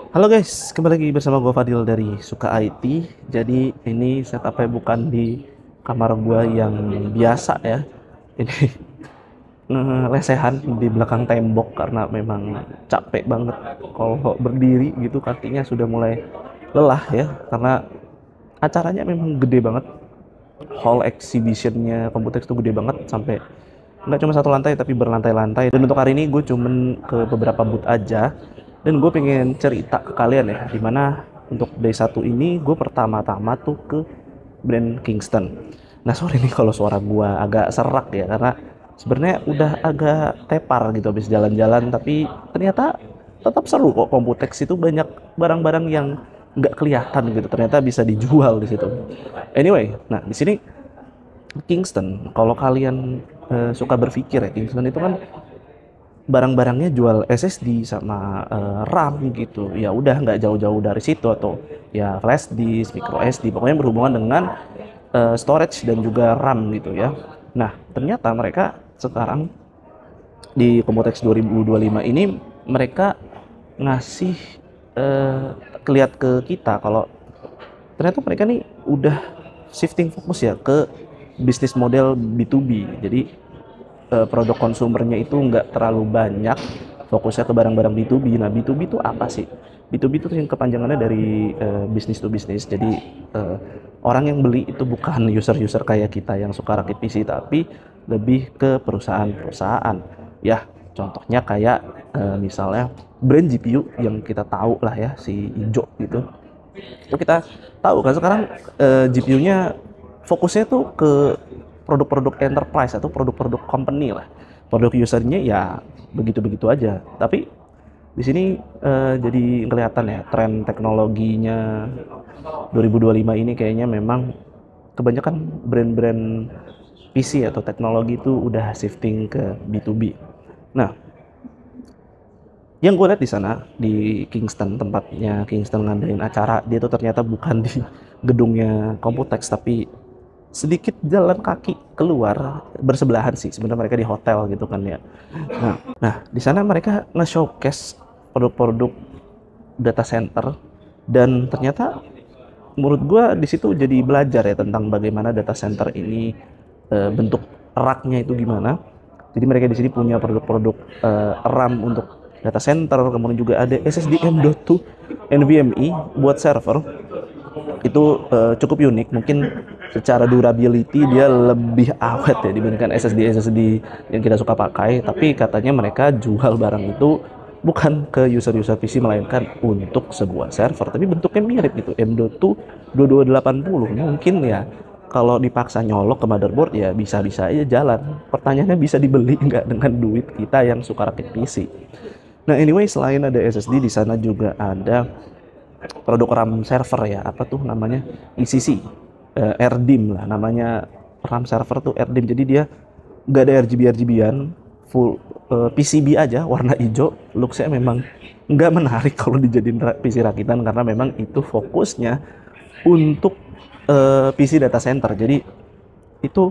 Halo guys, kembali lagi bersama gue Fadil dari Suka IT. Jadi ini setupnya bukan di kamar gue yang biasa ya. Ini lesehan di belakang tembok karena memang capek banget kalau berdiri gitu, kakinya sudah mulai lelah ya. Karena acaranya memang gede banget. Hall exhibitionnya Computex itu gede banget, sampai nggak cuma satu lantai tapi berlantai-lantai. Dan untuk hari ini gue cuman ke beberapa booth aja, dan gue pengen cerita ke kalian ya, dimana untuk day satu ini gue pertama-tama tuh ke brand Kingston. Nah sorry nih kalau suara gue agak serak ya, karena sebenarnya udah agak tepar gitu habis jalan-jalan, tapi ternyata tetap seru kok. Computex itu banyak barang-barang yang nggak kelihatan gitu, ternyata bisa dijual di situ. Anyway, nah di sini Kingston, kalau kalian suka berpikir ya, Kingston itu kan barang-barangnya jual SSD sama RAM gitu. Ya udah nggak jauh-jauh dari situ, atau ya flash disk, micro SD, pokoknya berhubungan dengan storage dan juga RAM gitu ya. Nah, ternyata mereka sekarang di Computex 2025 ini mereka ngasih eh, kelihat ke kita kalau ternyata mereka nih udah shifting fokus ya ke bisnis model B2B. Jadi produk konsumernya itu nggak terlalu banyak, fokusnya ke barang-barang B2B. Nah, B2B itu apa sih? B2B itu yang kepanjangannya dari bisnis to bisnis. Jadi uh, orang yang beli itu bukan user-user kayak kita yang suka rakit PC, tapi lebih ke perusahaan-perusahaan. Ya, contohnya kayak misalnya brand GPU yang kita tahu lah ya, si Ijo gitu. Itu kita tahu kan sekarang GPU-nya fokusnya tuh ke produk-produk enterprise atau produk-produk company lah. Produk usernya ya begitu-begitu aja. Tapi di sini jadi kelihatan ya tren teknologinya 2025 ini, kayaknya memang kebanyakan brand-brand PC atau teknologi itu udah shifting ke B2B. Nah, yang gue lihat di sana di Kingston, tempatnya Kingston ngadain acara, dia tuh ternyata bukan di gedungnya Computex, tapi sedikit jalan kaki keluar, bersebelahan sih sebenarnya, mereka di hotel gitu kan ya. Nah, di sana mereka nge-showcase produk-produk data center, dan ternyata menurut gue di situ jadi belajar ya tentang bagaimana data center ini bentuk raknya itu gimana. Jadi mereka di sini punya produk-produk RAM untuk data center, kemudian juga ada SSD M.2 NVMe buat server. Itu cukup unik, mungkin secara durability dia lebih awet ya dibandingkan SSD yang kita suka pakai. Tapi katanya mereka jual barang itu bukan ke user-user PC, melainkan untuk sebuah server, tapi bentuknya mirip gitu, M.2 2280. Mungkin ya kalau dipaksa nyolok ke motherboard ya bisa-bisa aja jalan. Pertanyaannya, bisa dibeli nggak dengan duit kita yang suka rakit PC? Nah, anyway, selain ada SSD, di sana juga ada produk RAM server ya, apa tuh namanya, ECC, RDIMM lah namanya. RAM server tuh RDIMM, jadi dia nggak ada RGB-RGB-an, full PCB aja, warna hijau. Looksnya memang nggak menarik kalau dijadiin PC rakitan, karena memang itu fokusnya untuk PC data center. Jadi itu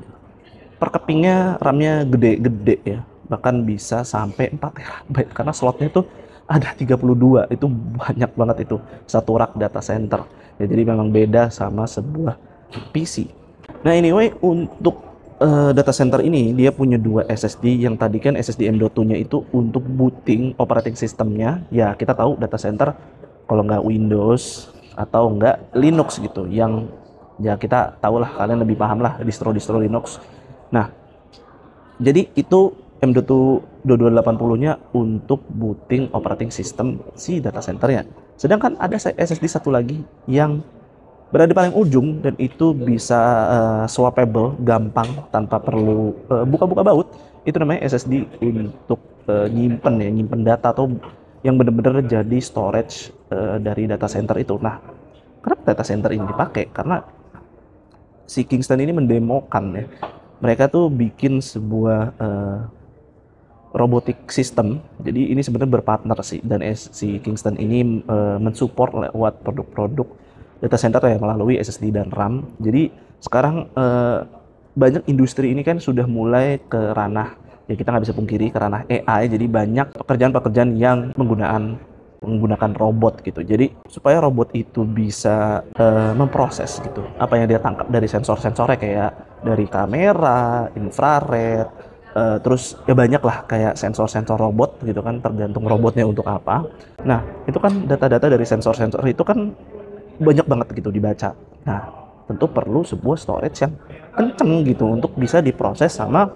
per kepingnya RAM-nya gede-gede ya, bahkan bisa sampai 4 TB karena slotnya tuh ada 32. Itu banyak banget itu satu rak data center ya, jadi memang beda sama sebuah PC. Nah, anyway, untuk data center ini dia punya dua SSD. Yang tadi kan SSD M.2 nya itu untuk booting operating sistemnya ya. Kita tahu data center kalau nggak Windows atau nggak Linux gitu, yang ya kita tahu lah, kalian lebih paham lah distro-distro Linux. Nah, jadi itu M.2 2280-nya untuk booting operating system si data centernya. Sedangkan ada SSD satu lagi yang berada di paling ujung, dan itu bisa swappable, gampang tanpa perlu buka-buka baut. Itu namanya SSD untuk nyimpen data, atau yang benar-benar jadi storage dari data center itu. Nah, kenapa data center ini dipakai? Karena si Kingston ini mendemokan ya, mereka tuh bikin sebuah robotic system. Jadi ini sebenarnya berpartner sih, dan si Kingston ini mensupport lewat produk-produk data center ya melalui SSD dan RAM. Jadi sekarang banyak industri ini kan sudah mulai ke ranah, ya kita nggak bisa pungkiri, ke ranah AI. Jadi banyak pekerjaan-pekerjaan yang menggunakan robot gitu. Jadi supaya robot itu bisa memproses gitu apa yang dia tangkap dari sensor-sensornya, kayak dari kamera, infrared, terus ya banyak lah kayak sensor-sensor robot gitu kan, tergantung robotnya untuk apa. Nah, itu kan data-data dari sensor-sensor itu kan banyak banget gitu dibaca. Nah, tentu perlu sebuah storage yang kenceng gitu untuk bisa diproses sama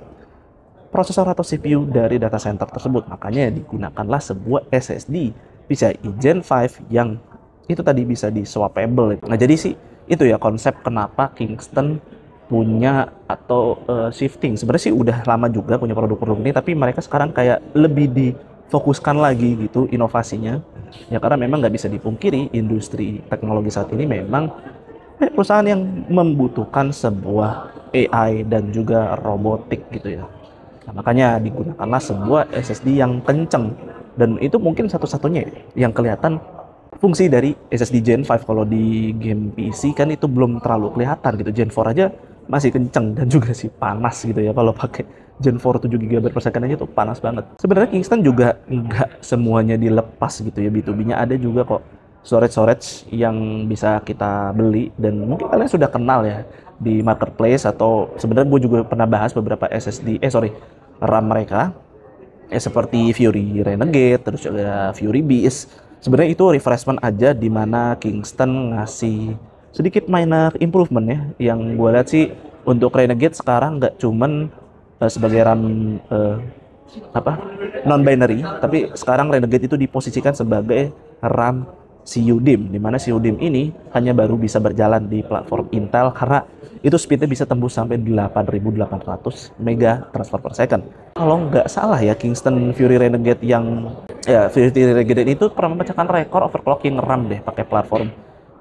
prosesor atau CPU dari data center tersebut. Makanya digunakanlah sebuah SSD PCIe Gen 5 yang itu tadi bisa di swappable. Nah, jadi sih itu ya konsep kenapa Kingston punya atau shifting. Sebenarnya sih udah lama juga punya produk-produk ini, tapi mereka sekarang kayak lebih difokuskan lagi gitu inovasinya. Ya karena memang nggak bisa dipungkiri industri teknologi saat ini memang perusahaan yang membutuhkan sebuah AI dan juga robotik gitu ya. Nah, makanya digunakanlah sebuah SSD yang kenceng, dan itu mungkin satu-satunya yang kelihatan fungsi dari SSD Gen 5. Kalau di game PC kan itu belum terlalu kelihatan gitu. Gen 4 aja masih kenceng dan juga sih panas gitu ya. Kalau pakai Gen 4 7 GB per second aja tuh panas banget. Sebenarnya Kingston juga nggak semuanya dilepas gitu ya, B2B-nya ada juga kok storage yang bisa kita beli, dan mungkin kalian sudah kenal ya di marketplace, atau sebenarnya gue juga pernah bahas beberapa RAM mereka seperti Fury Renegade, terus juga Fury Beast. Sebenarnya itu refreshment aja, di mana Kingston ngasih sedikit minor improvement ya. Yang gue lihat sih untuk Renegade sekarang nggak cuman sebagai RAM apa non binary, tapi sekarang Renegade itu diposisikan sebagai RAM CUDIM, di mana CUDIM ini hanya baru bisa berjalan di platform Intel karena itu speednya bisa tembus sampai 8.800 mega transfer per second. Kalau nggak salah ya, Kingston Fury Renegade Fury Renegade itu pernah memecahkan rekor overclocking RAM deh pakai platform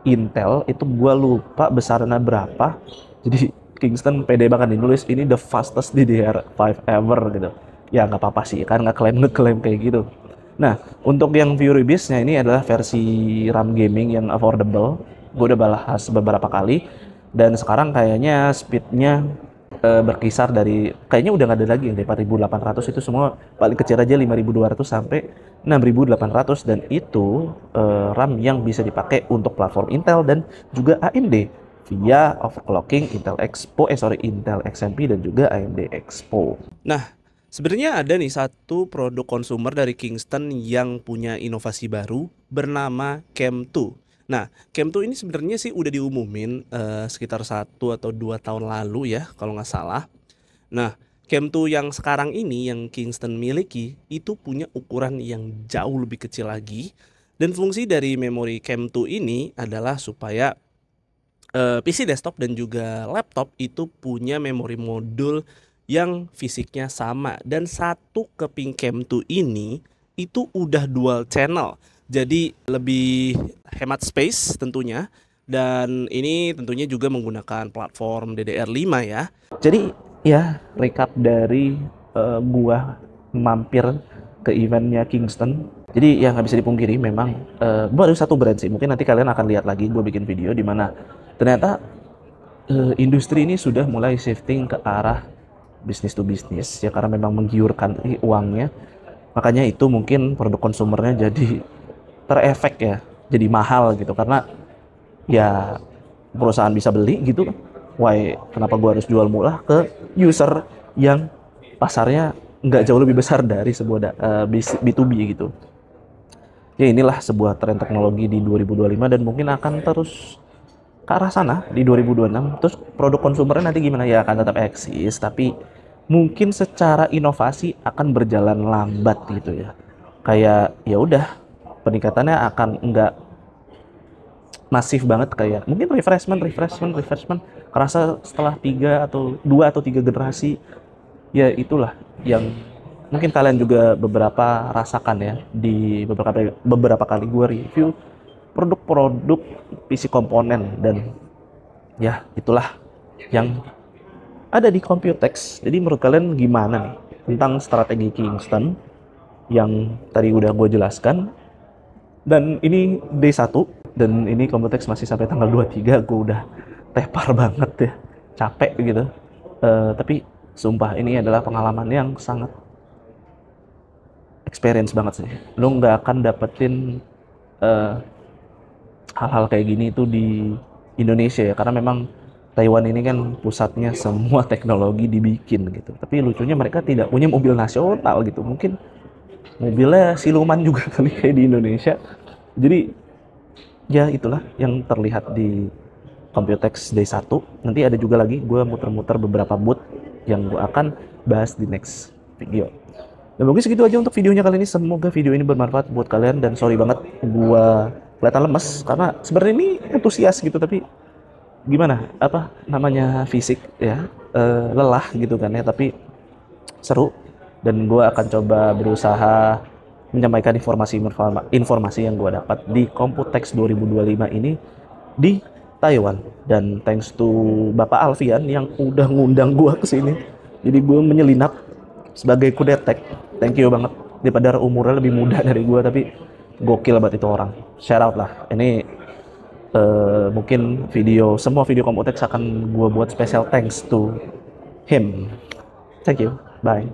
Intel. Itu gua lupa besarnya berapa. Jadi Kingston pede banget nih nulis ini the fastest DDR5 ever gitu. Ya nggak apa-apa sih, kan ngeklaim kayak gitu. Nah, untuk yang Fury Beast-nya ini adalah versi RAM gaming yang affordable. Gue udah bahas beberapa kali, dan sekarang kayaknya speednya berkisar dari, kayaknya udah nggak ada lagi yang dari 4.800, itu semua paling kecil aja 5.200 sampai 6.800, dan itu RAM yang bisa dipakai untuk platform Intel dan juga AMD via overclocking Intel XMP dan juga AMD Expo. Nah, sebenarnya ada nih satu produk konsumer dari Kingston yang punya inovasi baru bernama Chem 2. Nah, Chem 2 ini sebenarnya sih udah diumumin sekitar 1 atau 2 tahun lalu ya, kalau nggak salah. Nah, Chem 2 yang sekarang ini yang Kingston miliki itu punya ukuran yang jauh lebih kecil lagi, dan fungsi dari memori Chem 2 ini adalah supaya PC desktop dan juga laptop itu punya memori modul yang fisiknya sama, dan satu keping Chem 2 ini itu udah dual channel, jadi lebih hemat space tentunya, dan ini tentunya juga menggunakan platform DDR5 ya. Jadi ya recap dari gua mampir ke eventnya Kingston. Jadi ya nggak bisa dipungkiri memang baru satu brand sih, mungkin nanti kalian akan lihat lagi gue bikin video di mana ternyata industri ini sudah mulai shifting ke arah bisnis to bisnis ya, karena memang menggiurkan uangnya. Makanya itu mungkin produk konsumernya jadi terefek ya, jadi mahal gitu, karena ya perusahaan bisa beli gitu. Why kenapa gua harus jual murah ke user yang pasarnya nggak jauh lebih besar dari sebuah B2B gitu. Ya inilah sebuah tren teknologi di 2025, dan mungkin akan terus ke arah sana di 2026. Terus produk konsumernya nanti gimana ya, akan tetap eksis, tapi mungkin secara inovasi akan berjalan lambat gitu ya. Kayak ya udah, peningkatannya akan enggak masif banget, kayak mungkin refreshment kerasa setelah 2 atau 3 generasi. Ya itulah yang mungkin kalian juga beberapa rasakan ya, di beberapa kali gue review produk-produk PC komponen, dan ya itulah yang ada di Computex. Jadi menurut kalian gimana nih tentang strategi Kingston yang tadi udah gue jelaskan? Dan ini day 1, dan ini Computex masih sampai tanggal 23. Gue udah tepar banget ya, capek gitu. Tapi sumpah ini adalah pengalaman yang sangat experience banget sih. Lo nggak akan dapetin eh, hal-hal kayak gini itu di Indonesia ya, karena memang Taiwan ini kan pusatnya semua teknologi dibikin gitu. Tapi lucunya mereka tidak punya mobil nasional gitu. Mungkin mobilnya siluman juga kali kayak di Indonesia. Jadi ya itulah yang terlihat di Computex Day 1. Nanti ada juga lagi gue muter-muter beberapa booth yang gue akan bahas di next video. Dan mungkin segitu aja untuk videonya kali ini. Semoga video ini bermanfaat buat kalian, dan sorry banget gue kelihatan lemes karena sebenarnya ini antusias gitu, tapi gimana apa namanya fisik ya, lelah gitu kan ya, tapi seru. Dan gue akan coba berusaha menyampaikan informasi yang gue dapat di Computex 2025 ini di Taiwan. Dan thanks to Bapak Alfian yang udah ngundang gue ke sini, jadi gue menyelinap sebagai kudetek. Thank you banget, daripada umurnya lebih muda dari gue tapi gokil banget itu orang. Shout out lah ini. Mungkin semua video Computex akan gue buat special thanks to him. Thank you, bye.